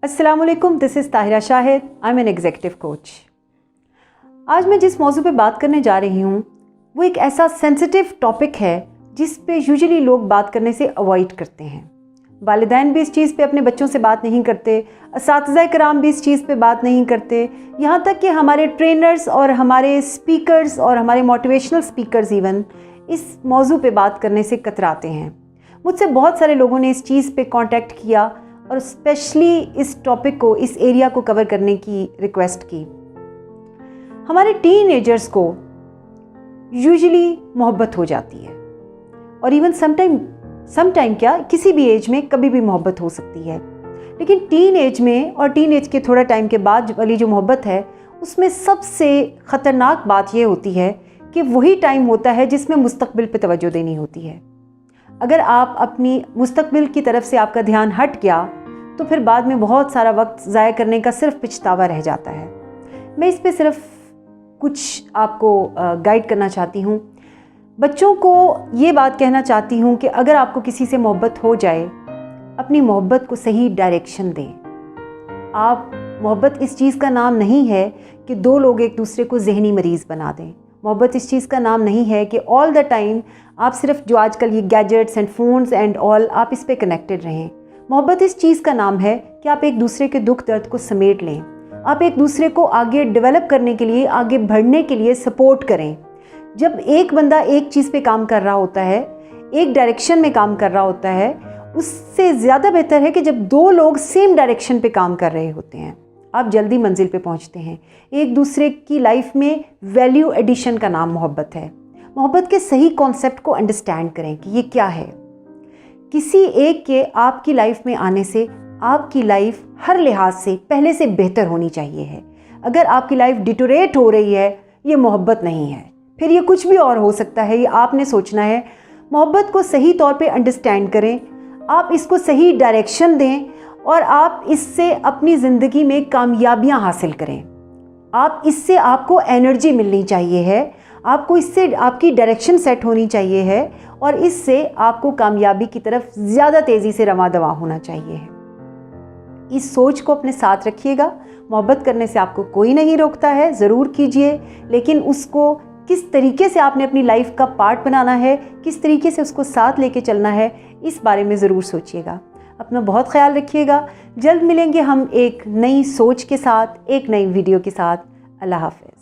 अस्सलाम वालेकुम, this is Tahira Shahid, I am an executive coach. आज मैं जिस मौजू पे बात करने जा रही हूँ वो एक ऐसा सेंसिटिव टॉपिक है जिस पे यूजुअली लोग बात करने से अवॉइड करते हैं। वालिदैन भी इस चीज़ पे अपने बच्चों से बात नहीं करते, असातिज़ा कराम भी इस चीज़ पे बात नहीं करते, यहाँ तक कि हमारे ट्रेनर्स और हमारे स्पीकर्स और हमारे मोटिवेशनल स्पीकर्स इवन इस मौजू पे बात करने से कतराते हैं। मुझसे बहुत सारे लोगों ने इस चीज़ पे कांटेक्ट किया और स्पेशली इस टॉपिक को, इस एरिया को कवर करने की रिक्वेस्ट की। हमारे टीनेजर्स को यूजुअली मोहब्बत हो जाती है और इवन समटाइम क्या, किसी भी एज में कभी भी मोहब्बत हो सकती है, लेकिन टीन एज में और टीन एज के थोड़ा टाइम के बाद वाली जो मोहब्बत है उसमें सबसे ख़तरनाक बात यह होती है कि वही टाइम होता है जिसमें मुस्तकबिल पे तवज्जो देनी होती है। अगर आप अपनी मुस्तकबिल की तरफ से आपका ध्यान हट गया तो फिर बाद में बहुत सारा वक्त ज़ाया करने का सिर्फ पछतावा रह जाता है। मैं इस पे सिर्फ कुछ आपको गाइड करना चाहती हूँ। बच्चों को ये बात कहना चाहती हूँ कि अगर आपको किसी से मोहब्बत हो जाए, अपनी मोहब्बत को सही डायरेक्शन दें। आप मोहब्बत इस चीज़ का नाम नहीं है कि दो लोग एक दूसरे को ज़हनी मरीज़ बना दें। मोहब्बत इस चीज़ का नाम नहीं है कि ऑल द टाइम आप सिर्फ जो आजकल ये gadgets and phones and all आप इस पे कनेक्टेड रहें। मोहब्बत इस चीज़ का नाम है कि आप एक दूसरे के दुख दर्द को समेट लें, आप एक दूसरे को आगे डेवलप करने के लिए, आगे बढ़ने के लिए सपोर्ट करें। जब एक बंदा एक चीज़ पे काम कर रहा होता है, एक डायरेक्शन में काम कर रहा होता है, उससे ज़्यादा बेहतर है कि जब दो लोग सेम डायरेक्शन पे काम कर रहे होते हैं, आप जल्दी मंजिल पे पहुंचते हैं। एक दूसरे की लाइफ में वैल्यू एडिशन का नाम मोहब्बत है। मोहब्बत के सही कॉन्सेप्ट को अंडरस्टैंड करें कि ये क्या है। किसी एक के आपकी लाइफ में आने से आपकी लाइफ हर लिहाज से पहले से बेहतर होनी चाहिए है। अगर आपकी लाइफ डिटोरेट हो रही है, ये मोहब्बत नहीं है, फिर ये कुछ भी और हो सकता है। ये आपने सोचना है। मोहब्बत को सही तौर पे अंडरस्टैंड करें, आप इसको सही डायरेक्शन दें और आप इससे अपनी ज़िंदगी में कामयाबियां हासिल करें। आप इससे आपको एनर्जी मिलनी चाहिए है, आपको इससे आपकी डायरेक्शन सेट होनी चाहिए है और इससे आपको कामयाबी की तरफ ज़्यादा तेज़ी से रवां दवा होना चाहिए है। इस सोच को अपने साथ रखिएगा। मोहब्बत करने से आपको कोई नहीं रोकता है, ज़रूर कीजिए, लेकिन उसको किस तरीके से आपने अपनी लाइफ का पार्ट बनाना है, किस तरीके से उसको साथ लेके चलना है, इस बारे में ज़रूर सोचिएगा। अपना बहुत ख्याल रखिएगा। जल्द मिलेंगे हम एक नई सोच के साथ, एक नई वीडियो के साथ। अल्लाह हाफ़िज़।